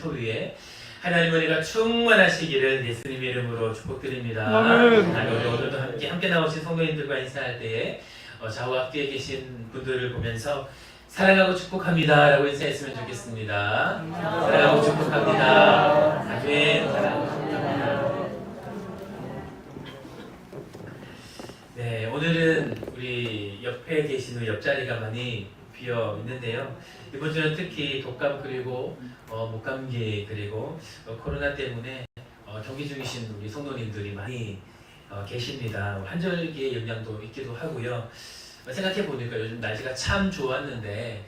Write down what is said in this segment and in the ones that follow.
영토 위에 하나님 은혜가 충만하시기를 예수님의 이름으로 축복드립니다. 우리 오늘도 함께 나오신 성도님들과 인사할 때에 좌우 앞뒤에 계신 분들을 보면서 사랑하고 축복합니다 라고 인사했으면 좋겠습니다. 사랑하고 축복합니다. 아멘. 사랑하고 축복합니다. 네, 오늘은 우리 옆에 계시는 옆자리가 많이 비어 있는데요. 이번 주는 특히 독감 그리고 목감기 그리고 코로나 때문에 격리 중이신 우리 성도님들이 많이 계십니다. 환절기의 영향도 있기도 하고요. 생각해 보니까 요즘 날씨가 참 좋았는데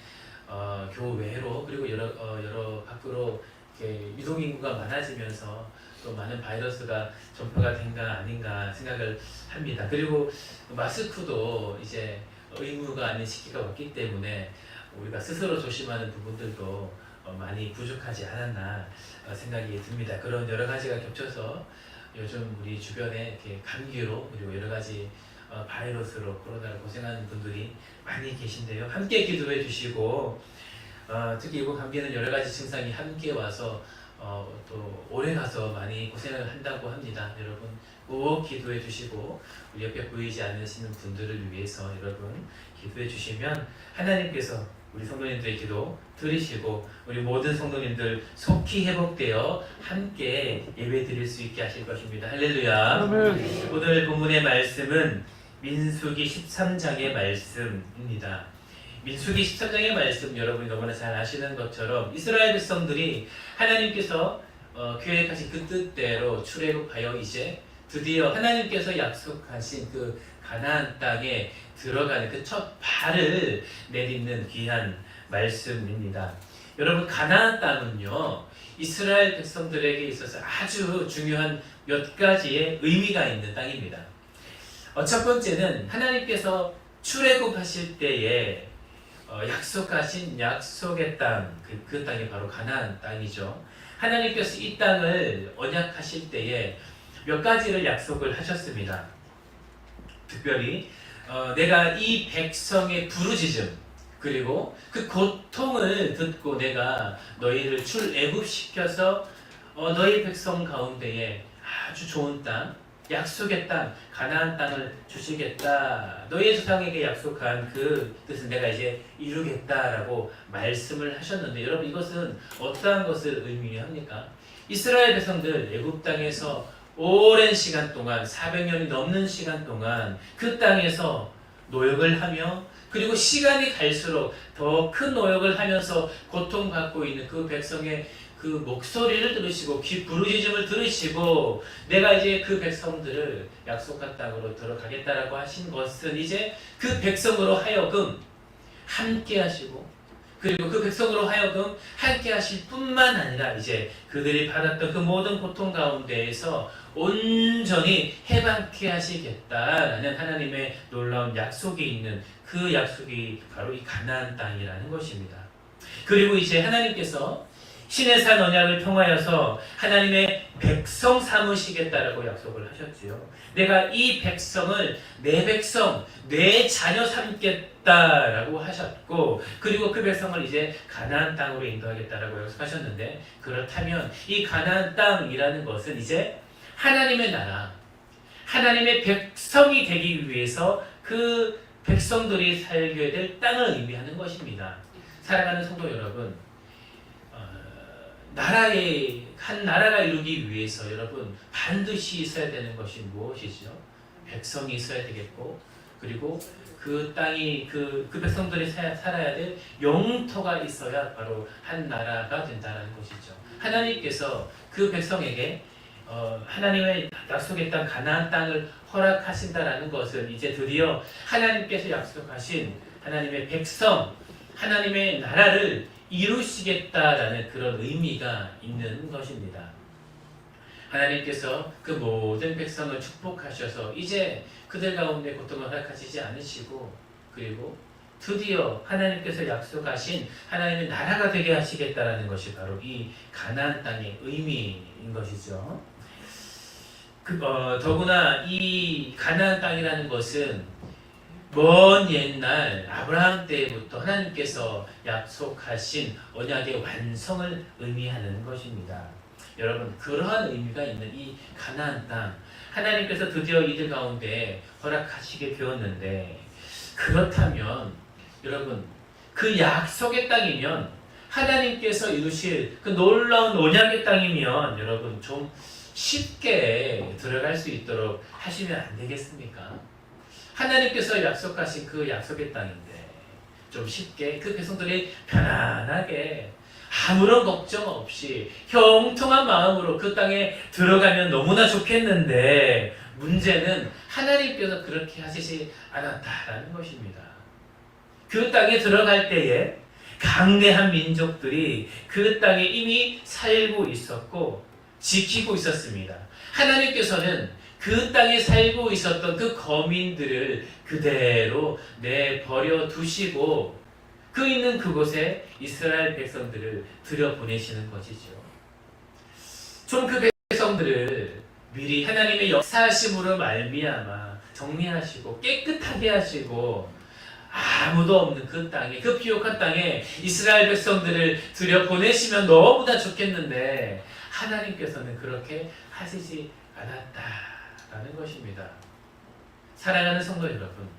교외로 그리고 여러 밖으로 이렇게 유동 인구가 많아지면서 또 많은 바이러스가 전파가 된가 아닌가 생각을 합니다. 그리고 마스크도 이제 의무가 아닌 시기가 왔기 때문에 우리가 스스로 조심하는 부분들도 많이 부족하지 않았나 생각이 듭니다. 그런 여러 가지가 겹쳐서 요즘 우리 주변에 이렇게 감기로 그리고 여러 가지 바이러스로 코로나로 고생하는 분들이 많이 계신데요. 함께 기도해 주시고 특히 이번 감기는 여러 가지 증상이 함께 와서 또 오래 가서 많이 고생을 한다고 합니다. 여러분 꼭 기도해 주시고 우리 옆에 보이지 않으시는 분들을 위해서 여러분 기도해 주시면 하나님께서 우리 성도님들의 기도 들으시고 우리 모든 성도님들 속히 회복되어 함께 예배 드릴 수 있게 하실 것입니다. 할렐루야. 아멘. 오늘 본문의 말씀은 민수기 13장의 말씀입니다. 민수기 13장의 말씀 여러분이 너무나 잘 아시는 것처럼 이스라엘 백성들이 하나님께서 계획하신 그 뜻대로 출애굽하여 이제 드디어 하나님께서 약속하신 그 가나안 땅에 들어가는 그 첫 발을 내딛는 귀한 말씀입니다. 여러분 가나안 땅은요 이스라엘 백성들에게 있어서 아주 중요한 몇 가지의 의미가 있는 땅입니다. 첫 번째는 하나님께서 출애굽하실 때에 약속하신 약속의 땅, 그 땅이 바로 가나안 땅이죠. 하나님께서 이 땅을 언약하실 때에 몇 가지를 약속을 하셨습니다. 특별히 내가 이 백성의 부르짖음 그리고 그 고통을 듣고 내가 너희를 출애굽시켜서 너희 백성 가운데에 아주 좋은 땅, 약속의 땅, 가나안 땅을 주시겠다. 너희 조상에게 약속한 그 뜻을 내가 이제 이루겠다라고 말씀을 하셨는데 여러분 이것은 어떠한 것을 의미합니까? 이스라엘 백성들 애굽 땅에서 오랜 시간 동안 400년이 넘는 시간 동안 그 땅에서 노역을 하며 그리고 시간이 갈수록 더 큰 노역을 하면서 고통받고 있는 그 백성의 그 목소리를 들으시고 귀 부르짖음을 들으시고 내가 이제 그 백성들을 약속한 땅으로 들어가겠다라고 하신 것은 이제 그 백성으로 하여금 함께 하시고 그리고 그 백성으로 하여금 함께 하실 뿐만 아니라 이제 그들이 받았던 그 모든 고통 가운데에서 온전히 해방케 하시겠다라는 하나님의 놀라운 약속이 있는 그 약속이 바로 이 가나안 땅이라는 것입니다. 그리고 이제 하나님께서 시내산 언약을 통하여서 하나님의 백성 삼으시겠다라고 약속을 하셨지요. 내가 이 백성을 내 백성, 내 자녀 삼겠다라고 하셨고 그리고 그 백성을 이제 가나안 땅으로 인도하겠다라고 약속하셨는데 그렇다면 이 가나안 땅이라는 것은 이제 하나님의 나라, 하나님의 백성이 되기 위해서 그 백성들이 살게 될 땅을 의미하는 것입니다. 사랑하는 성도 여러분, 한 나라가 이루기 위해서 여러분 반드시 있어야 되는 것이 무엇이죠? 백성이 있어야 되겠고 그리고 그 땅이 그 백성들이 살아야 될 영토가 있어야 바로 한 나라가 된다는 것이죠. 하나님께서 그 백성에게 하나님의 약속의 땅 가나안 땅을 허락하신다라는 것은 이제 드디어 하나님께서 약속하신 하나님의 백성, 하나님의 나라를 이루시겠다라는 그런 의미가 있는 것입니다. 하나님께서 그 모든 백성을 축복하셔서 이제 그들 가운데 고통을 허락하시지 않으시고 그리고 드디어 하나님께서 약속하신 하나님의 나라가 되게 하시겠다라는 것이 바로 이 가나안 땅의 의미인 것이죠. 더구나 이 가나안 땅이라는 것은 먼 옛날 아브라함 때부터 하나님께서 약속하신 언약의 완성을 의미하는 것입니다. 여러분, 그러한 의미가 있는 이 가나안 땅, 하나님께서 드디어 이들 가운데 허락하시게 되었는데, 그렇다면 여러분, 그 약속의 땅이면, 하나님께서 이루실 그 놀라운 언약의 땅이면 여러분 좀 쉽게 들어갈 수 있도록 하시면 안 되겠습니까? 하나님께서 약속하신 그 약속의 땅인데 좀 쉽게 그 백성들이 편안하게 아무런 걱정 없이 형통한 마음으로 그 땅에 들어가면 너무나 좋겠는데, 문제는 하나님께서 그렇게 하시지 않았다라는 것입니다. 그 땅에 들어갈 때에 강대한 민족들이 그 땅에 이미 살고 있었고 지키고 있었습니다. 하나님께서는 그 땅에 살고 있었던 그 거민들을 그대로 내버려 두시고 그 있는 그곳에 이스라엘 백성들을 들여보내시는 것이죠. 좀 그 백성들을 미리 하나님의 역사하심으로 말미암아 정리하시고 깨끗하게 하시고 아무도 없는 그 땅에, 그 비옥한 땅에 이스라엘 백성들을 들여보내시면 너무나 좋겠는데 하나님께서는 그렇게 하시지 않았다라는 것입니다. 사랑하는 성도 여러분,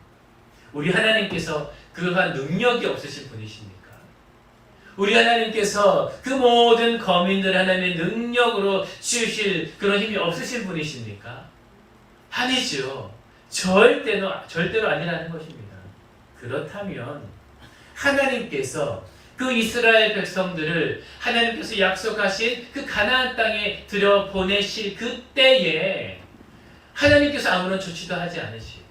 우리 하나님께서 그러한 능력이 없으신 분이십니까? 우리 하나님께서 그 모든 거민들 하나님의 능력으로 치우실 그런 힘이 없으신 분이십니까? 아니죠. 절대로 아니라는 것입니다. 그렇다면 하나님께서 그 이스라엘 백성들을 하나님께서 약속하신 그 가나안 땅에 들여보내실 그때에 하나님께서 아무런 조치도 하지 않으시고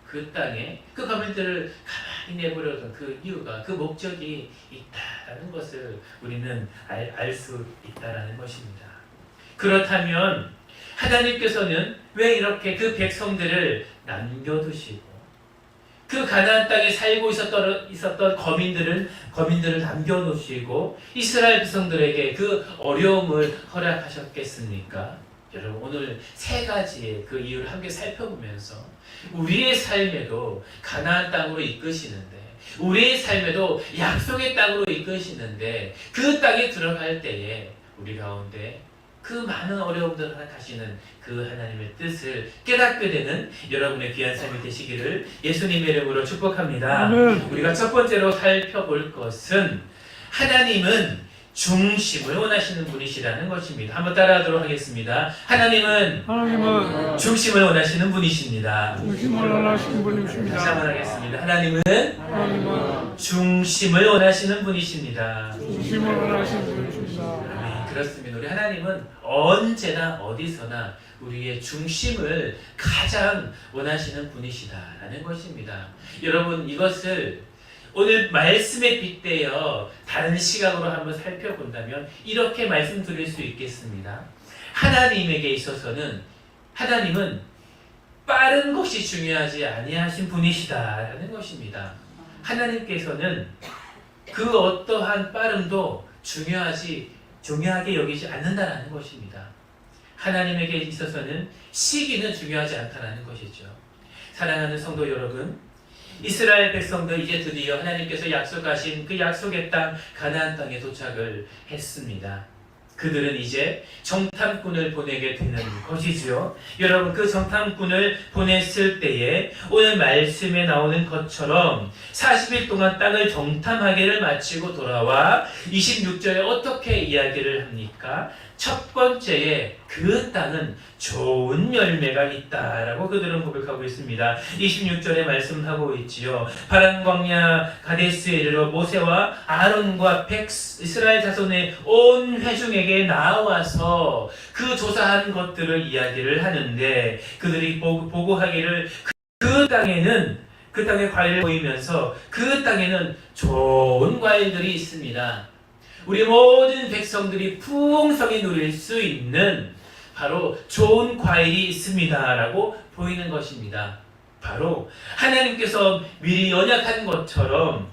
그 땅에 그 거민들을 가만히 내버려둔 그 이유가, 그 목적이 있다라는 것을 우리는 알 수 있다라는 것입니다. 그렇다면 하나님께서는 왜 이렇게 그 백성들을 남겨두시고 그 가나안 땅에 살고 있었던 거민들을 남겨놓으시고 이스라엘 백성들에게 그 어려움을 허락하셨겠습니까? 여러분, 오늘 세 가지의 그 이유를 함께 살펴보면서 우리의 삶에도 가나안 땅으로 이끄시는데, 우리의 삶에도 약속의 땅으로 이끄시는데, 그 땅에 들어갈 때에 우리 가운데 그 많은 어려움들을 허락하시는 그 하나님의 뜻을 깨닫게 되는 여러분의 귀한 삶이 되시기를 예수님의 이름으로 축복합니다. 우리가 첫 번째로 살펴볼 것은 하나님은 중심을 원하시는 분이시라는 것입니다. 한번 따라하도록 하겠습니다. 하나님은 중심을 원하시는 분이십니다. 중심을 원하시는 분이십니다. 다시 한번 하겠습니다. 하나님은 중심을 원하시는 분이십니다. 중심을 원하시는 분이십니다. 아멘. 그렇습니다. 우리 하나님은 언제나 어디서나 우리의 중심을 가장 원하시는 분이시다라는 것입니다. 여러분, 이것을 오늘 말씀에 빗대어 다른 시각으로 한번 살펴본다면 이렇게 말씀드릴 수 있겠습니다. 하나님에게 있어서는 하나님은 빠른 것이 중요하지 아니하신 분이시다라는 것입니다. 하나님께서는 그 어떠한 빠름도 중요하게 여기지 않는다라는 것입니다. 하나님에게 있어서는 시기는 중요하지 않다라는 것이죠. 사랑하는 성도 여러분, 이스라엘 백성들 이제 드디어 하나님께서 약속하신 그 약속의 땅 가나안 땅에 도착을 했습니다. 그들은 이제 정탐꾼을 보내게 되는 것이지요. 여러분, 그 정탐꾼을 보냈을 때에 오늘 말씀에 나오는 것처럼 40일 동안 땅을 정탐하기를 마치고 돌아와 26절에 어떻게 이야기를 합니까? 첫 번째에 그 땅은 좋은 열매가 있다라고 그들은 고백하고 있습니다. 26절에 말씀하고 있지요. 파란 광야 가데스에 이르러 모세와 아론과 이스라엘 자손의 온 회중에게 나와서 그 조사한 것들을 이야기를 하는데, 그들이 보고하기를 그 땅의 과일을 보이면서 그 땅에는 좋은 과일들이 있습니다. 우리 모든 백성들이 풍성히 누릴 수 있는 바로 좋은 과일이 있습니다라고 보이는 것입니다. 바로 하나님께서 미리 언약한 것처럼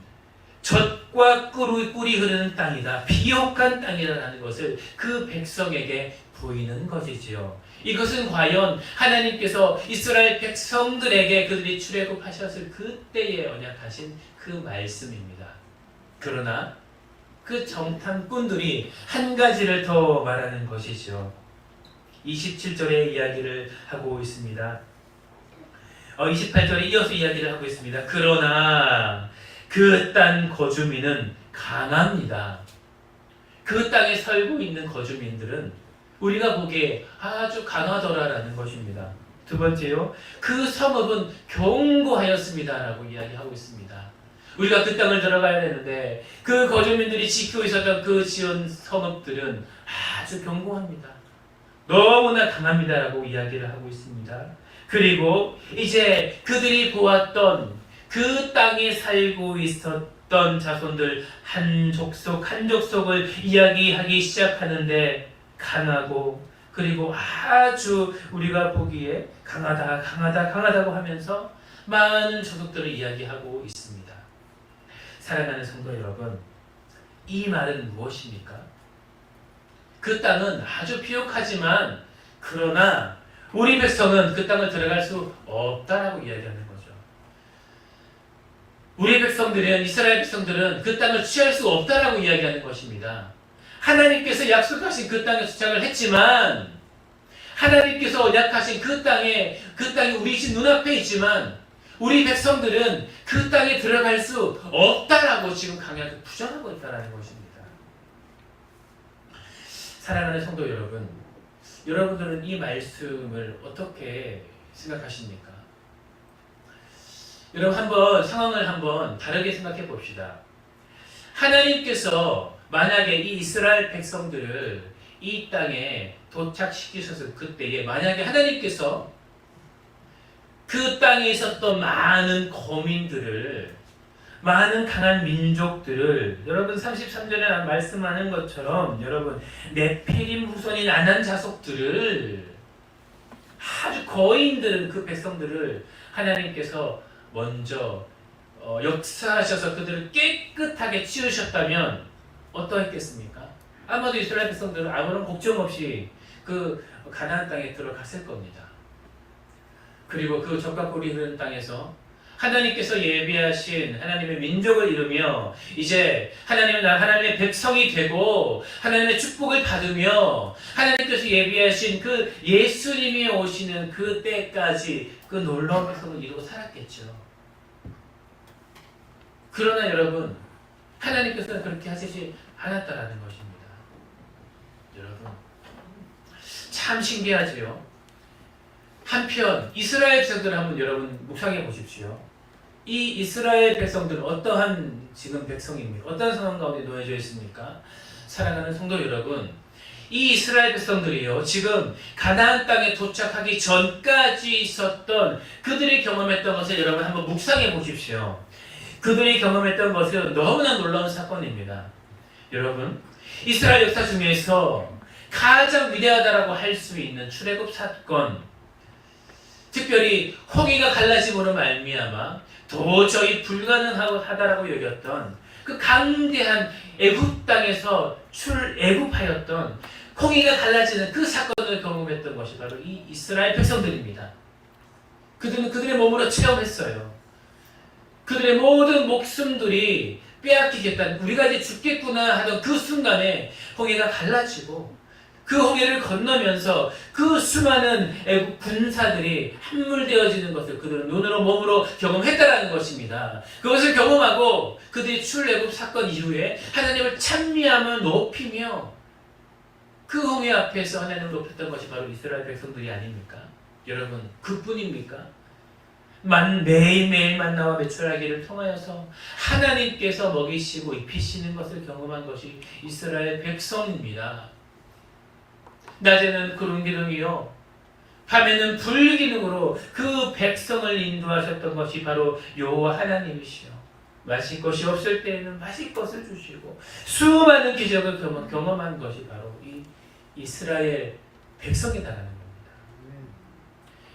첫 젖과 꿀이 흐르는 땅이다. 비옥한 땅이라는 것을 그 백성에게 보이는 것이지요. 이것은 과연 하나님께서 이스라엘 백성들에게 그들이 출애굽하셨을 그때에 언약하신 그 말씀입니다. 그러나 그 정탐꾼들이 한 가지를 더 말하는 것이죠. 27절의 이야기를 하고 있습니다. 28절에 이어서 이야기를 하고 있습니다. 그러나 그 땅 거주민은 강합니다. 그 땅에 살고 있는 거주민들은 우리가 보기에 아주 강하더라라는 것입니다. 두 번째요, 그 성읍은 견고하였습니다라고 이야기하고 있습니다. 우리가 그 땅을 들어가야 되는데 그 거주민들이 지키고 있었던 그 지은 성읍들은 아주 견고합니다. 너무나 강합니다라고 이야기를 하고 있습니다. 그리고 이제 그들이 보았던 그 땅에 살고 있었던 자손들 한 족속 한 족속을 이야기하기 시작하는데 강하고 그리고 아주 우리가 보기에 강하다고 하면서 많은 족속들을 이야기하고 있습니다. 사랑하는 성도 여러분, 이 말은 무엇입니까? 그 땅은 아주 비옥하지만 그러나 우리 백성은 그 땅을 들어갈 수 없다라고 이야기하는 거죠. 우리 백성들은, 이스라엘 백성들은 그 땅을 취할 수 없다라고 이야기하는 것입니다. 하나님께서 약속하신 그 땅에 도착을 했지만 하나님께서 언약하신 그 땅이 우리 집 눈앞에 있지만 우리 백성들은 그 땅에 들어갈 수 없다라고 지금 강하게 부정하고 있다는 것입니다. 사랑하는 성도 여러분, 여러분들은 이 말씀을 어떻게 생각하십니까? 여러분 한번 상황을 한번 다르게 생각해 봅시다. 하나님께서 만약에 이 이스라엘 백성들을 이 땅에 도착시키셔서 그때에 만약에 하나님께서 그 땅에 있었던 많은 거민들을, 많은 강한 민족들을, 여러분 33절에 말씀하는 것처럼 여러분 네피림 후손인 아난 자손들을, 아주 거인들은 그 백성들을 하나님께서 먼저 역사하셔서 그들을 깨끗하게 치우셨다면 어떠했겠습니까? 아마도 이스라엘 백성들은 아무런 걱정 없이 그 가나안 땅에 들어갔을 겁니다. 그리고 그 젖과 꿀이 흐르는 땅에서 하나님께서 예비하신 하나님의 민족을 이루며 이제 하나님의 백성이 되고 하나님의 축복을 받으며 하나님께서 예비하신 그 예수님이 오시는 그 때까지 그 놀라운 백성을 이루고 살았겠죠. 그러나 여러분, 하나님께서는 그렇게 하시지 않았다라는 것입니다. 여러분, 참 신기하지요. 한편 이스라엘 백성들을 한번 여러분 묵상해 보십시오. 이 이스라엘 백성들은 어떠한 지금 백성입니까? 어떤 상황 가운데 놓여져 있습니까? 사랑하는 성도 여러분, 이 이스라엘 백성들이요, 지금 가나안 땅에 도착하기 전까지 있었던 그들이 경험했던 것을 여러분 한번 묵상해 보십시오. 그들이 경험했던 것은 너무나 놀라운 사건입니다. 여러분, 이스라엘 역사 중에서 가장 위대하다라고 할 수 있는 출애굽 사건, 특별히 홍해가 갈라짐으로 말미암아 도저히 불가능하다라고 여겼던 그 강대한 애굽 땅에서 출애굽하였던 홍해가 갈라지는 그 사건을 경험했던 것이 바로 이 이스라엘 백성들입니다. 그들은 그들의 몸으로 체험했어요. 그들의 모든 목숨들이 빼앗기겠다, 우리가 이제 죽겠구나 하던 그 순간에 홍해가 갈라지고 그 홍해를 건너면서 그 수많은 애국 군사들이 함몰되어지는 것을 그들은 눈으로 몸으로 경험했다라는 것입니다. 그것을 경험하고 그들이 출애굽 사건 이후에 하나님을 찬미하며 높이며 그 홍해 앞에서 하나님을 높였던 것이 바로 이스라엘 백성들이 아닙니까? 여러분, 그뿐입니까? 매일매일 만나와 매출하기를 통하여서 하나님께서 먹이시고 입히시는 것을 경험한 것이 이스라엘 백성입니다. 낮에는 구름 기둥이요, 밤에는 불 기둥으로 그 백성을 인도하셨던 것이 바로 여호와 하나님이시요, 마실 것이 없을 때에는 마실 것을 주시고 수많은 기적을 경험한 것이 바로 이 이스라엘 백성이다라는 겁니다.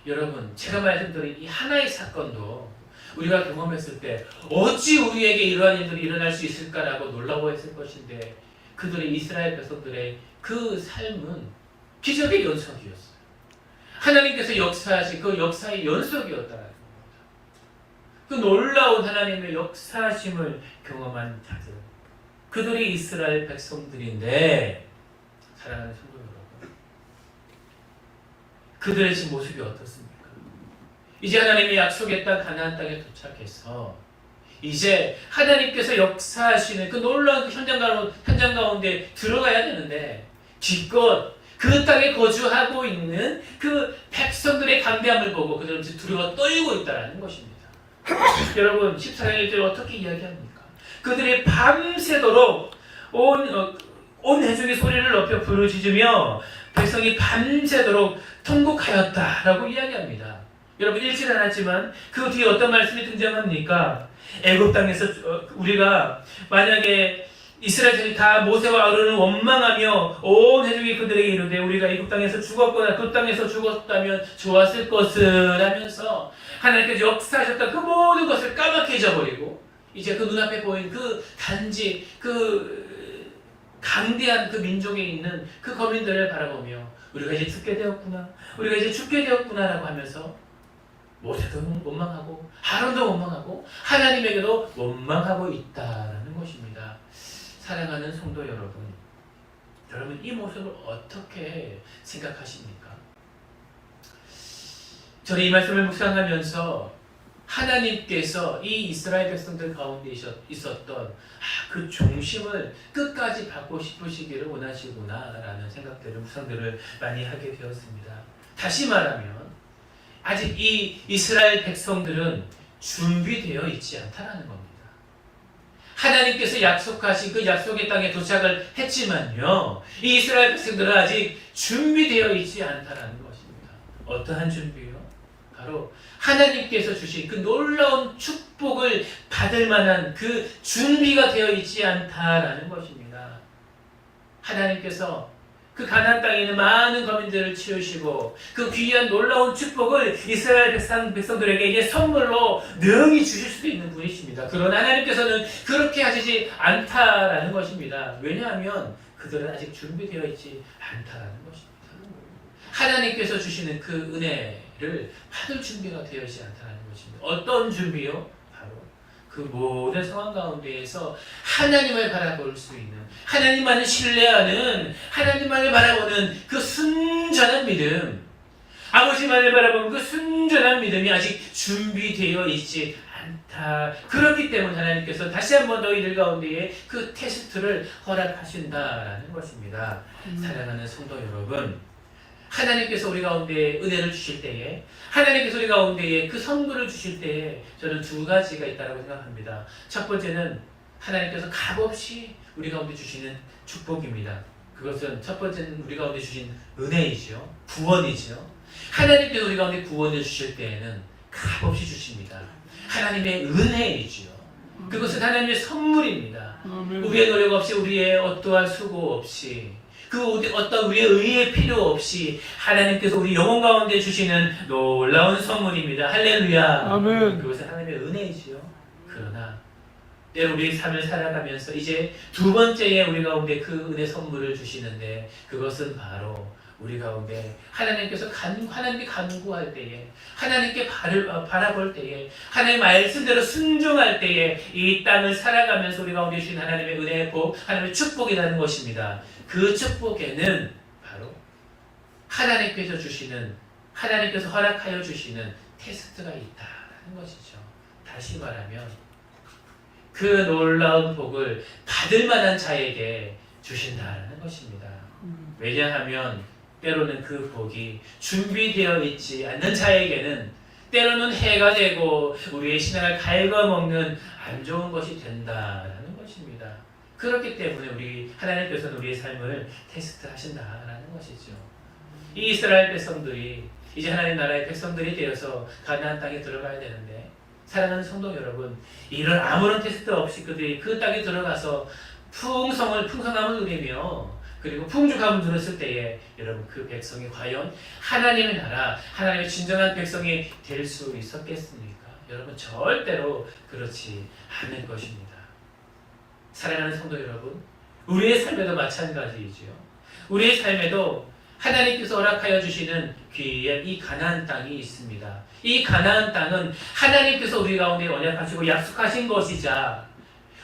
여러분, 제가 말씀드린 이 하나의 사건도 우리가 경험했을 때 어찌 우리에게 이러한 일들이 일어날 수 있을까라고 놀라워했을 것인데 그들의 이스라엘 백성들의 그 삶은 기적의 연속이었어요. 하나님께서 역사하신 그 역사의 연속이었다는 겁니다. 그 놀라운 하나님의 역사하심을 경험한 자들, 그들이 이스라엘 백성들인데 사랑하는 성도 여러분, 그들의 지금 모습이 어떻습니까? 이제 하나님이 약속했던 가나안 땅에 도착해서 이제 하나님께서 역사하시는 그 놀라운 현장 가운데 들어가야 되는데 기껏 그 땅에 거주하고 있는 그 백성들의 강대함을 보고 그들은 두려워 떨고 있다는 것입니다. 여러분 14장 1절 어떻게 이야기합니까? 그들이 밤새도록 온 회중이 소리를 높여 부르짖으며 백성이 밤새도록 통곡하였다라고 이야기합니다. 여러분 읽지는 않았지만 그 뒤에 어떤 말씀이 등장합니까? 애굽 땅에서 우리가 만약에 이스라엘이 다 모세와 아론을 원망하며 온 회중이 그들에게 이르되 우리가 애굽 땅에서 죽었거나 그 땅에서 죽었다면 좋았을 것을 하면서 하나님께서 역사하셨던 그 모든 것을 까맣게 잊어버리고 이제 그 눈앞에 보인 그 단지 그 강대한 그 민족에 있는 그 거민들을 바라보며 우리가 이제 죽게 되었구나, 우리가 이제 죽게 되었구나라고 하면서 모세도 원망하고 아론도 원망하고 하나님에게도 원망하고 있다라는 것입니다. 사랑하는 성도 여러분, 여러분 이 모습을 어떻게 생각하십니까? 저는 이 말씀을 묵상하면서 하나님께서 이 이스라엘 백성들 가운데 있었던 그 중심을 끝까지 받고 싶으시기를 원하시구나라는 생각들을 묵상들을 많이 하게 되었습니다. 다시 말하면 아직 이 이스라엘 백성들은 준비되어 있지 않다라는 겁니다. 하나님께서 약속하신 그 약속의 땅에 도착을 했지만요, 이 이스라엘 백성들은 아직 준비되어 있지 않다라는 것입니다. 어떠한 준비요? 바로 하나님께서 주신 그 놀라운 축복을 받을 만한 그 준비가 되어 있지 않다라는 것입니다. 하나님께서 그 가나안 땅에 있는 많은 거민들을 치우시고 그 귀한 놀라운 축복을 이스라엘 백성들에게 이제 선물로 능히 주실 수도 있는 분이십니다. 그러나 하나님께서는 그렇게 하시지 않다라는 것입니다. 왜냐하면 그들은 아직 준비되어 있지 않다라는 것입니다. 하나님께서 주시는 그 은혜를 받을 준비가 되어 있지 않다는 것입니다. 어떤 준비요? 바로 그 모든 상황 가운데에서 하나님을 바라볼 수 있는, 하나님만을 신뢰하는, 하나님만을 바라보는 그 순전한 믿음, 아버지만을 바라보는 그 순전한 믿음이 아직 준비되어 있지 않다. 그렇기 때문에 하나님께서 다시 한 번 더 이들 가운데에 그 테스트를 허락하신다라는 것입니다. 사랑하는 성도 여러분, 하나님께서 우리 가운데 은혜를 주실 때에, 하나님께서 우리 가운데에 그 선물을 주실 때에 저는 두 가지가 있다고 생각합니다. 첫 번째는 하나님께서 값없이 우리 가운데 주시는 축복입니다. 그것은 첫 번째는 우리 가운데 주신 은혜이죠. 구원이죠. 하나님께서 우리 가운데 구원을 주실 때에는 값없이 주십니다. 하나님의 은혜이죠. 그것은 하나님의 선물입니다. 우리의 노력 없이, 우리의 어떠한 수고 없이, 그 어떤 우리의 의의 필요 없이 하나님께서 우리 영혼 가운데 주시는 놀라운 선물입니다. 할렐루야. 아멘. 그것은 하나님의 은혜이지요. 그러나 때로 우리 삶을 살아가면서 이제 두 번째에 우리 가운데 그 은혜 선물을 주시는데 그것은 바로 우리 가운데 하나님께서 하나님께 간구할 때에, 하나님께 바라볼 때에, 하나님 말씀대로 순종할 때에 이 땅을 살아가면서 우리 가운데 주신 하나님의 은혜의 복, 하나님의 축복이라는 것입니다. 그 축복에는 바로 하나님께서 주시는, 하나님께서 허락하여 주시는 테스트가 있다라는 것이죠. 다시 말하면 그 놀라운 복을 받을 만한 자에게 주신다라는 것입니다. 왜냐하면 때로는 그 복이 준비되어 있지 않는 자에게는 때로는 해가 되고 우리의 신앙을 갉아먹는 안 좋은 것이 된다라는 것입니다. 그렇기 때문에 우리 하나님께서는 우리의 삶을 테스트하신다라는 것이죠. 이 이스라엘 백성들이 이제 하나님 나라의 백성들이 되어서 가나안 땅에 들어가야 되는데, 사랑하는 성도 여러분, 이런 아무런 테스트 없이 그들이 그 땅에 들어가서 풍성함을 누리며 그리고 풍족함을 누렸을 때에 여러분 그 백성이 과연 하나님의 나라, 하나님의 진정한 백성이 될 수 있었겠습니까? 여러분 절대로 그렇지 않을 것입니다. 사랑하는 성도 여러분, 우리의 삶에도 마찬가지이지요. 우리의 삶에도 하나님께서 허락하여 주시는 귀한 이 가나안 땅이 있습니다. 이 가나안 땅은 하나님께서 우리 가운데 언약하시고 약속하신 것이자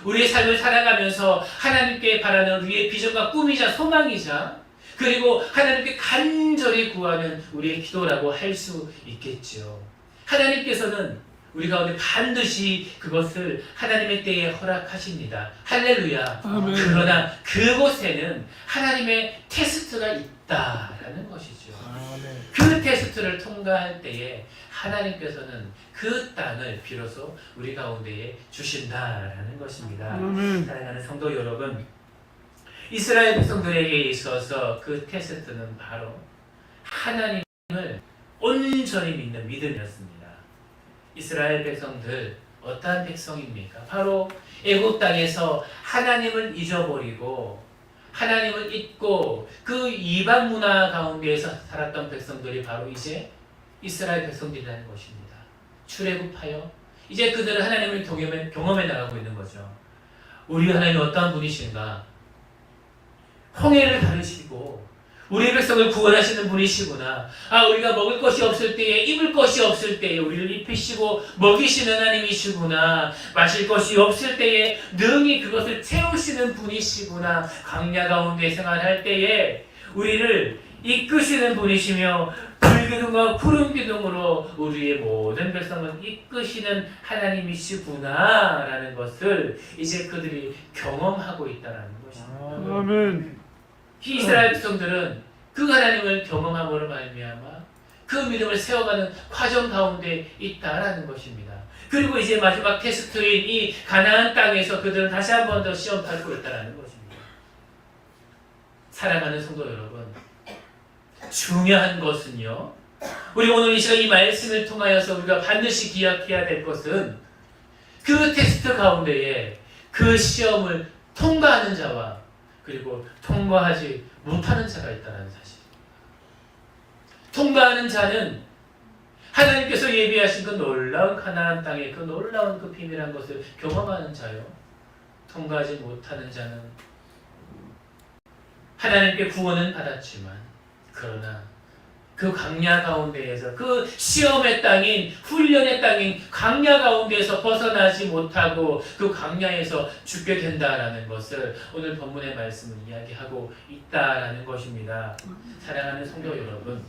우리의 삶을 살아가면서 하나님께 바라는 우리의 비전과 꿈이자 소망이자 그리고 하나님께 간절히 구하는 우리의 기도라고 할 수 있겠죠. 하나님께서는 우리 가운데 반드시 그것을 하나님의 때에 허락하십니다. 할렐루야. 아멘. 그러나 그곳에는 하나님의 테스트가 있다라는 것이죠. 그 테스트를 통과할 때에 하나님께서는 그 땅을 비로소 우리 가운데에 주신다라는 것입니다. 사랑하는 성도 여러분, 이스라엘 백성들에게 있어서 그 테스트는 바로 하나님을 온전히 믿는 믿음이었습니다. 이스라엘 백성들 어떠한 백성입니까? 바로 애굽 땅에서 하나님을 잊어버리고 하나님을 잊고 그 이방 문화 가운데에서 살았던 백성들이 바로 이제 이스라엘 백성들이라는 것입니다. 출애굽하여 이제 그들은 하나님을 경험해 나가고 있는 거죠. 우리 하나님이 어떠한 분이신가? 홍해를 가르시고 우리 백성을 구원하시는 분이시구나. 우리가 먹을 것이 없을 때에, 입을 것이 없을 때에 우리를 입히시고 먹이시는 하나님이시구나. 마실 것이 없을 때에 능히 그것을 채우시는 분이시구나. 광야 가운데 생활할 때에 우리를 이끄시는 분이시며 불기둥과 구름기둥으로 우리의 모든 백성을 이끄시는 하나님이시구나 라는 것을 이제 그들이 경험하고 있다는 것입니다. 아멘. 이스라엘 백성들은 그 하나님을 경험함으로 말미암아 그 믿음을 세워가는 과정 가운데 있다라는 것입니다. 그리고 이제 마지막 테스트인 이 가나안 땅에서 그들은 다시 한 번 더 시험 받고 있다라는 것입니다. 사랑하는 성도 여러분, 중요한 것은요, 우리 오늘 이 시간 이 말씀을 통하여서 우리가 반드시 기억해야 될 것은 그 테스트 가운데에 그 시험을 통과하는 자와 그리고 통과하지 못하는 자가 있다는 사실. 통과하는 자는 하나님께서 예비하신 그 놀라운 가나안 땅의 그 놀라운 그 비밀한 것을 경험하는 자요. 통과하지 못하는 자는 하나님께 구원은 받았지만 그러나 그 광야 가운데에서 그 시험의 땅인 훈련의 땅인 광야 가운데에서 벗어나지 못하고 그 광야에서 죽게 된다라는 것을 오늘 본문의 말씀은 이야기하고 있다라는 것입니다. 사랑하는 성도 여러분,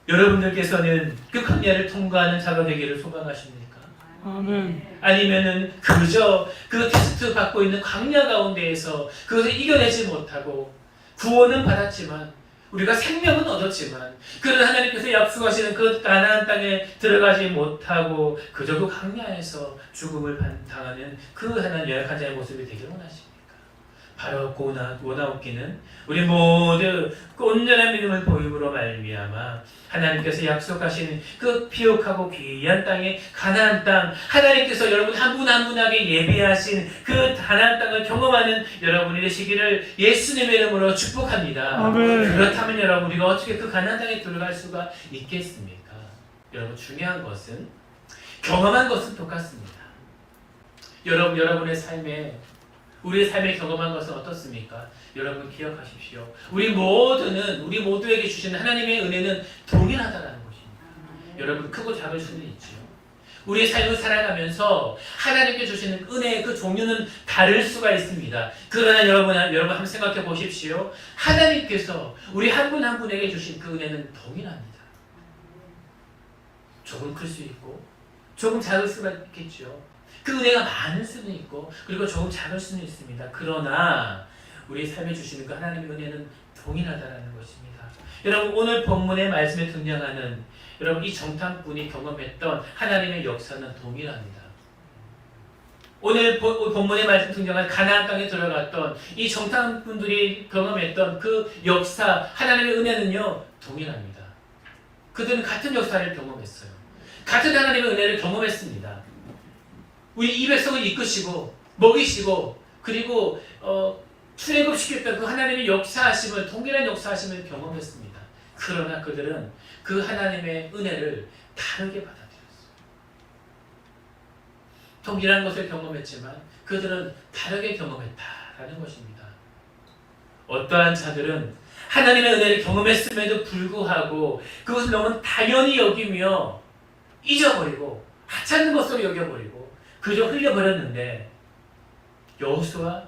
여러분들께서는 그 광야를 통과하는 자가 되기를 소망하십니까? 아멘. 아니면은 그저 그 테스트 받고 있는 광야 가운데에서 그것을 이겨내지 못하고 구원은 받았지만 우리가 생명은 얻었지만 그런 하나님께서 약속하시는 그 가나안 땅에 들어가지 못하고 그저 그 광야에서 죽음을 당하는 그 하나님 연약한 자의 모습이 되기를 원하십니까? 바로 원하옵기는 우리 모두 그 온전한 믿음을 보임으로 말미암아 하나님께서 약속하신 그 피옥하고 귀한 땅의 가나안 땅, 하나님께서 여러분 한 분 한 분에게 예비하신 그 가나안 땅을 경험하는 여러분이 되시기를 예수님의 이름으로 축복합니다. 아멘. 그렇다면 여러분 우리가 어떻게 그 가나안 땅에 들어갈 수가 있겠습니까? 여러분 중요한 것은 경험한 것은 똑같습니다. 여러분의 삶에 우리의 삶에 경험한 것은 어떻습니까? 여러분 기억하십시오. 우리 모두에게 주시는 하나님의 은혜는 동일하다는 것입니다. 여러분 크고 작을 수는 있지요. 우리의 삶을 살아가면서 하나님께 주시는 은혜의 그 종류는 다를 수가 있습니다. 그러나 여러분 한번 생각해 보십시오. 하나님께서 우리 한 분 한 분에게 주신 그 은혜는 동일합니다. 조금 클 수 있고 조금 작을 수가 있겠죠. 그 은혜가 많을 수는 있고 그리고 조금 작을 수는 있습니다. 그러나 우리 삶에 주시는 그 하나님의 은혜는 동일하다는 것입니다. 여러분 오늘 본문의 말씀에 등장하는 여러분 이 정탐꾼이 경험했던 하나님의 역사는 동일합니다. 오늘 본문의 말씀 등장한 가나안 땅에 들어갔던 이 정탐꾼들이 경험했던 그 역사 하나님의 은혜는요 동일합니다. 그들은 같은 역사를 경험했어요. 같은 하나님의 은혜를 경험했습니다. 우리 이 백성을 이끄시고 먹이시고 그리고 출애굽시켰던 그 하나님의 역사하심을 동일한 역사하심을 경험했습니다. 그러나 그들은 그 하나님의 은혜를 다르게 받아들였어요. 동일한 것을 경험했지만 그들은 다르게 경험했다라는 것입니다. 어떠한 자들은 하나님의 은혜를 경험했음에도 불구하고 그것을 너무 당연히 여기며 잊어버리고 하찮은 것으로 여겨버리고 그저 흘려버렸는데, 여호수아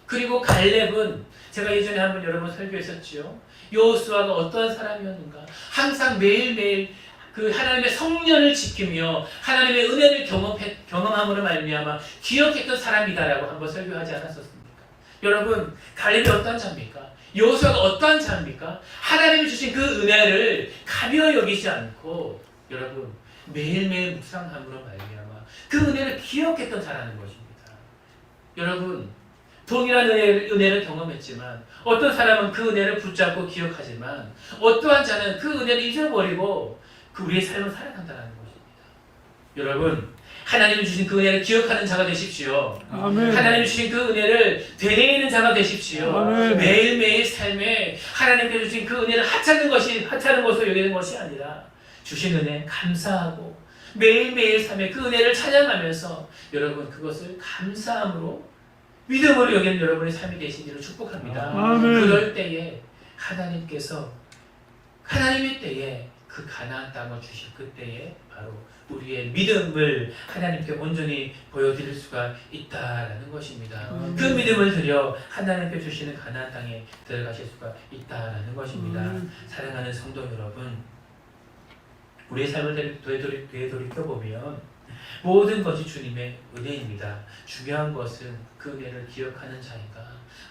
그리고 갈렙은 제가 예전에 한번 여러 번 설교했었지요. 여호수아가 어떠한 사람이었는가? 항상 매일매일 그 하나님의 성년을 지키며 하나님의 은혜를 경험함으로 말미암아 기억했던 사람이다라고 한번 설교하지 않았었습니까? 여러분, 갈렙이 어떠한 자입니까? 여호수아가 어떠한 자입니까? 하나님이 주신 그 은혜를 가벼이 여기지 않고 여러분 매일매일 묵상함으로 말미암아 그 은혜를 기억했던 자라는 것입니다. 여러분, 동일한 은혜를 경험했지만 어떤 사람은 그 은혜를 붙잡고 기억하지만 어떠한 자는 그 은혜를 잊어버리고 그 우리의 삶을 살아간다는 것입니다. 여러분, 하나님이 주신 그 은혜를 기억하는 자가 되십시오. 아멘. 하나님이 주신 그 은혜를 되뇌이는 자가 되십시오. 아멘. 매일매일 삶에 하나님께 주신 그 은혜를 하찮은 것으로 여기는 것이 아니라 주신 은혜 감사하고 매일매일 삶에 그 은혜를 찬양하면서 여러분 그것을 감사함으로 믿음으로 여기는 여러분의 삶이 되시기를 축복합니다. 아멘. 그럴 때에 하나님의 때에 그 가나안 땅을 주실 그때에 바로 우리의 믿음을 하나님께 온전히 보여드릴 수가 있다라는 것입니다. 그 믿음을 들여 하나님께 주시는 가나안 땅에 들어가실 수가 있다라는 것입니다. 사랑하는 성도 여러분, 우리의 삶을 되돌이켜보면 모든 것이 주님의 은혜입니다. 중요한 것은 그 은혜를 기억하는 자인가,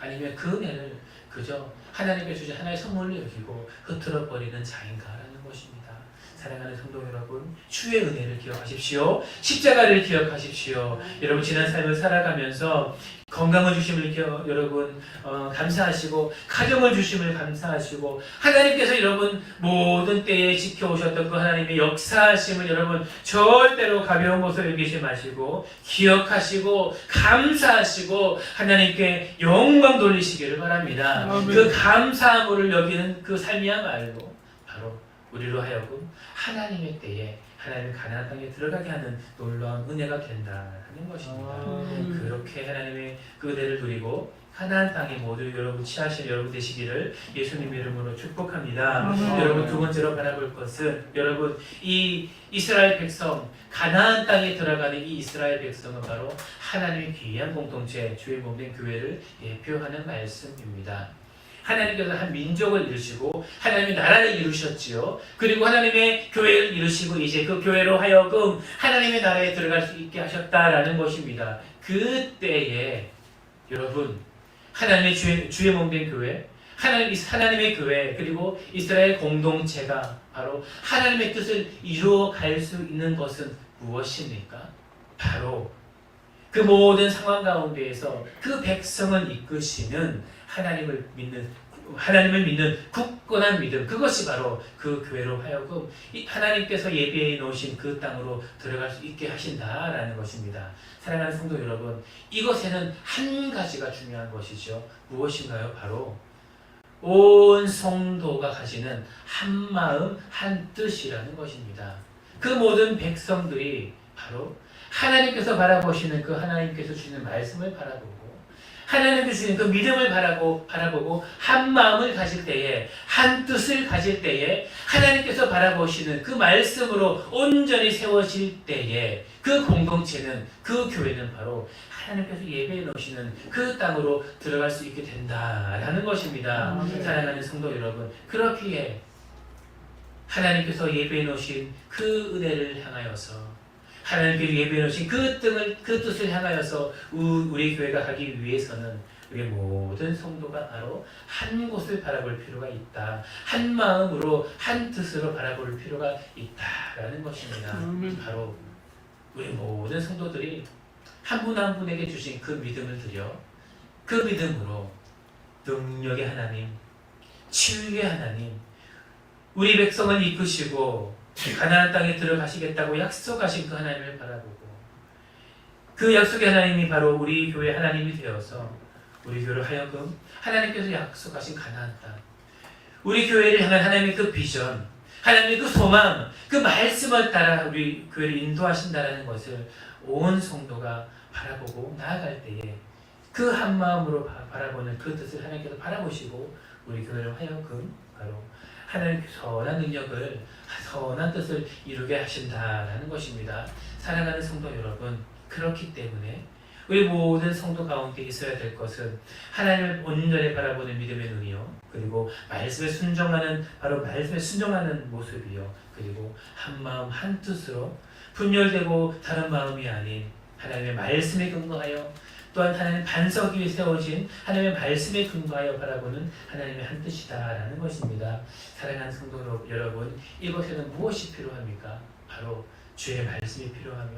아니면 그 은혜를 그저 하나님께 주신 하나의 선물로 여기고 흐트러버리는 자인가라는 것입니다. 사랑하는 성도 여러분, 주의 은혜를 기억하십시오. 십자가를 기억하십시오. 여러분, 지난 삶을 살아가면서 건강을 주심을 여러분 감사하시고, 가정을 주심을 감사하시고, 하나님께서 여러분 모든 때에 지켜오셨던 그 하나님의 역사하심을 여러분 절대로 가벼운 것으로 여기지 마시고 기억하시고 감사하시고 하나님께 영광 돌리시기를 바랍니다. 아멘. 그 감사함을 여기는 그 삶이야말로 바로 우리로 하여금 하나님의 때에 하나님의 가나안 땅에 들어가게 하는 놀라운 은혜가 된다는 것입니다. 그렇게 하나님의 그 은혜를 누리고 가나안 땅에 모두 여러분 취하신 여러분 되시기를 예수님 이름으로 축복합니다. 여러분, 두 번째로 바라볼 것은 여러분 이 이스라엘 백성, 가나안 땅에 들어가는 이 이스라엘 백성은 바로 하나님의 귀한 공동체, 주의 몸된 교회를 예표하는 말씀입니다. 하나님께서 한 민족을 이루시고 하나님의 나라를 이루셨지요. 그리고 하나님의 교회를 이루시고 이제 그 교회로 하여금 하나님의 나라에 들어갈 수 있게 하셨다라는 것입니다. 그때에 여러분 하나님의 주의 몸된 교회, 하나님의 교회, 그리고 이스라엘 공동체가 바로 하나님의 뜻을 이루어갈 수 있는 것은 무엇입니까? 바로 그 모든 상황 가운데에서 그 백성을 이끄시는 하나님을 믿는 굳건한 믿음, 그것이 바로 그 교회로 하여금 하나님께서 예비해 놓으신 그 땅으로 들어갈 수 있게 하신다라는 것입니다. 사랑하는 성도 여러분, 이것에는 한 가지가 중요한 것이죠. 무엇인가요? 바로 온 성도가 가지는 한 마음 한 뜻이라는 것입니다. 그 모든 백성들이 바로 하나님께서 바라보시는 그 하나님께서 주시는 말씀을 바라보고 하나님께서 주시는 그 믿음을 바라보고 한 마음을 가질 때에, 한 뜻을 가질 때에 하나님께서 바라보시는 그 말씀으로 온전히 세워질 때에 그 공동체는, 그 교회는 바로 하나님께서 예배해 놓으시는 그 땅으로 들어갈 수 있게 된다라는 것입니다. 사랑하는 성도 여러분, 그렇기에 하나님께서 예배해 놓으신 그 은혜를 향하여서 하나님께서 예배해 놓으신 그 뜻을 향하여서 우리 교회가 가기 위해서는 우리 모든 성도가 바로 한 곳을 바라볼 필요가 있다. 한 마음으로 한 뜻으로 바라볼 필요가 있다라는 것입니다. 바로 우리 모든 성도들이 한 분 한 분에게 주신 그 믿음을 드려 그 믿음으로 능력의 하나님, 치유의 하나님, 우리 백성을 이끄시고 가나안 땅에 들어가시겠다고 약속하신 그 하나님을 바라보고 그 약속의 하나님이 바로 우리 교회 하나님이 되어서 우리 교회로 하여금 하나님께서 약속하신 가나안 땅, 우리 교회를 향한 하나님의 그 비전, 하나님의 그 소망, 그 말씀을 따라 우리 교회를 인도하신다는 것을 온 성도가 바라보고 나아갈 때에 그 한 마음으로 바라보는 그 뜻을 하나님께서 바라보시고 우리 교회를 하여금 바로 하나님의 선한 능력을, 선한 뜻을 이루게 하신다라는 것입니다. 사랑하는 성도 여러분, 그렇기 때문에 우리 모든 성도 가운데 있어야 될 것은 하나님을 온전히 바라보는 믿음의 눈이요, 그리고 말씀에 순종하는, 바로 말씀에 순종하는 모습이요, 그리고 한 마음 한 뜻으로 분열되고 다른 마음이 아닌 하나님의 말씀에 근거하여, 또한 하나님 반석 위에 세워진 하나님의 말씀에 근거하여 바라보는 하나님의 한 뜻이다라는 것입니다. 사랑하는 성도 여러분, 이것에는 무엇이 필요합니까? 바로 주의 말씀이 필요하며,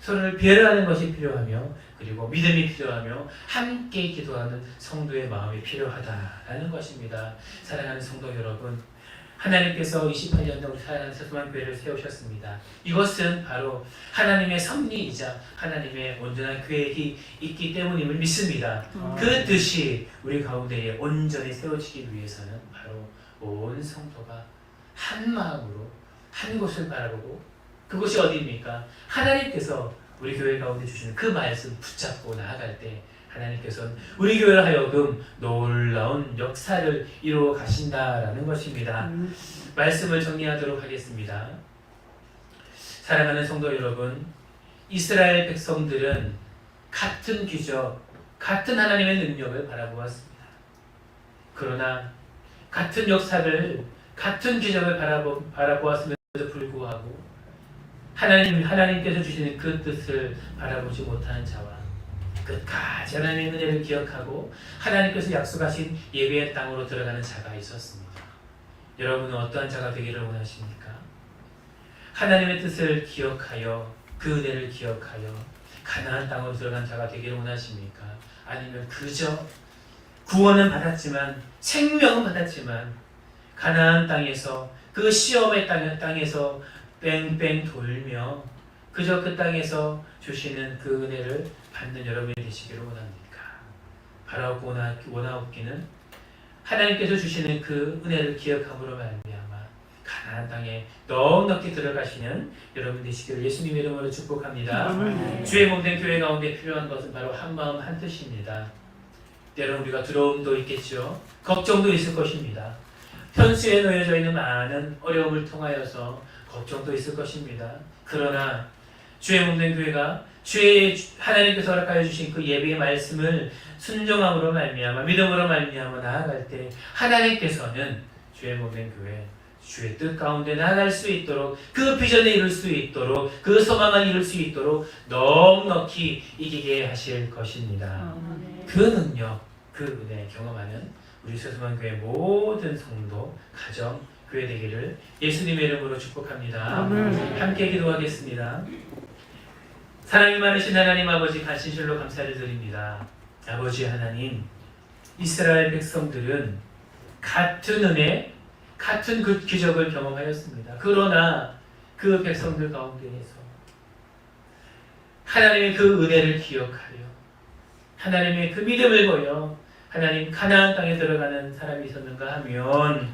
서로를 배려하는 것이 필요하며, 그리고 믿음이 필요하며, 함께 기도하는 성도의 마음이 필요하다라는 것입니다. 사랑하는 성도 여러분, 하나님께서 28년 우리 사랑하는 세수만 교회를 세우셨습니다. 이것은 바로 하나님의 섭리이자 하나님의 온전한 계획이 있기 때문임을 믿습니다. 그 뜻이 우리 가운데에 온전히 세워지기 위해서는 바로 온 성도가 한 마음으로 한 곳을 바라보고, 그곳이 어디입니까? 하나님께서 우리 교회 가운데 주시는 그 말씀 붙잡고 나아갈 때 하나님께서는 우리 교회를 하여금 놀라운 역사를 이루어 가신다라는 것입니다. 말씀을 정리하도록 하겠습니다. 사랑하는 성도 여러분, 이스라엘 백성들은 같은 기적, 같은 하나님의 능력을 바라보았습니다. 그러나 같은 역사를, 같은 기적을 바라보았음에도 불구하고 하나님께서 주시는 그 뜻을 바라보지 못하는 자와 끝까지 하나님의 은혜를 기억하고 하나님께서 약속하신 예배의 땅으로 들어가는 자가 있었습니다. 여러분은 어떠한 자가 되기를 원하십니까? 하나님의 뜻을 기억하여 그 은혜를 기억하여 가나안 땅으로 들어간 자가 되기를 원하십니까? 아니면 그저 구원은 받았지만, 생명은 받았지만 가나안 땅에서, 그 시험의 땅에서 뺑뺑 돌며 그저 그 땅에서 주시는 그 은혜를 받는 여러분이 되시기를 원합니까? 바라고 원하옵기는 하나님께서 주시는 그 은혜를 기억함으로 말미암아 가나안 땅에 넉넉히 들어가시는 여러분 되시기를 예수님의 이름으로 축복합니다. 주의 몸된 교회 가운데 필요한 것은 바로 한 마음 한 뜻입니다. 때로는 우리가 두려움도 있겠죠. 걱정도 있을 것입니다. 현수에 놓여져 있는 많은 어려움을 통하여서 걱정도 있을 것입니다. 그러나 주의 몸된 교회가 주의 하나님께서 허락하여 주신 그 예배의 말씀을 순종함으로 말미암아, 믿음으로 말미암아 나아갈 때 하나님께서는 주의 몸된 교회, 주의 뜻 가운데 나아갈 수 있도록, 그 비전에 이룰 수 있도록, 그 소망을 이룰 수 있도록 넉넉히 이기게 하실 것입니다. 그 능력, 그 은혜 경험하는 우리 세수만 교회 모든 성도, 가정, 교회 되기를 예수님의 이름으로 축복합니다. 함께 기도하겠습니다. 사랑이 많으신 하나님 아버지, 간신실로 감사를 드립니다. 아버지 하나님, 이스라엘 백성들은 같은 은혜, 같은 그 기적을 경험하였습니다. 그러나 그 백성들 가운데에서 하나님의 그 은혜를 기억하여 하나님의 그 믿음을 보여 하나님 가나안 땅에 들어가는 사람이 있었는가 하면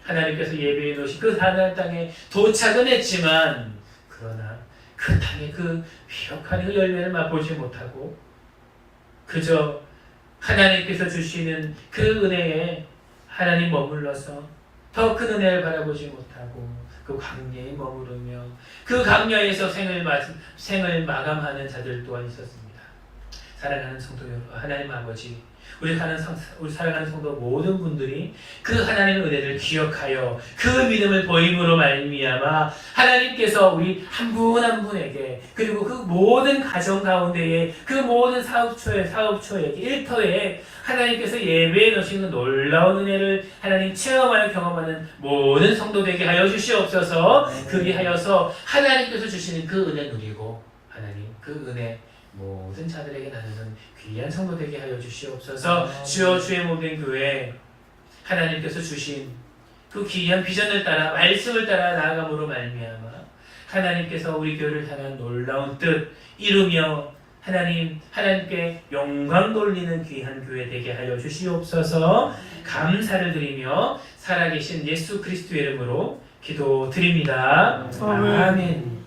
하나님께서 예배해 놓으신 그 가나안 땅에 도착은 했지만, 그러나 그 땅의 그 귀역한 그 열매를 맛보지 못하고 그저 하나님께서 주시는 그 은혜에 하나님 머물러서 더 큰 은혜를 바라보지 못하고 그 광야에 머무르며 그 광야에서 생을 마감하는 자들 또한 있었습니다. 사랑하는 성도 여러분, 하나님 아버지, 우리 사랑하는 성도 모든 분들이 그 하나님의 은혜를 기억하여 그 믿음을 보임으로 말미암아 하나님께서 우리 한 분 한 분에게, 그리고 그 모든 가정 가운데에, 그 모든 사업초에게, 일터에 하나님께서 예배해 놓으시는 놀라운 은혜를 하나님 체험하여 경험하는 모든 성도 되게 하여 주시옵소서. 그리하여서 하나님께서 주시는 그 은혜 누리고 하나님 그 은혜 모든 자들에게 나누는 귀한 성도 되게 하여 주시옵소서. 주여, 주의 몸된 교회, 하나님께서 주신 그 귀한 비전을 따라, 말씀을 따라 나아감으로 말미암아 하나님께서 우리 교회를 향한 놀라운 뜻 이루며 하나님께 영광 돌리는 귀한 교회 되게 하여 주시옵소서. 감사를 드리며 살아계신 예수 그리스도의 이름으로 기도드립니다. 아멘. 아멘.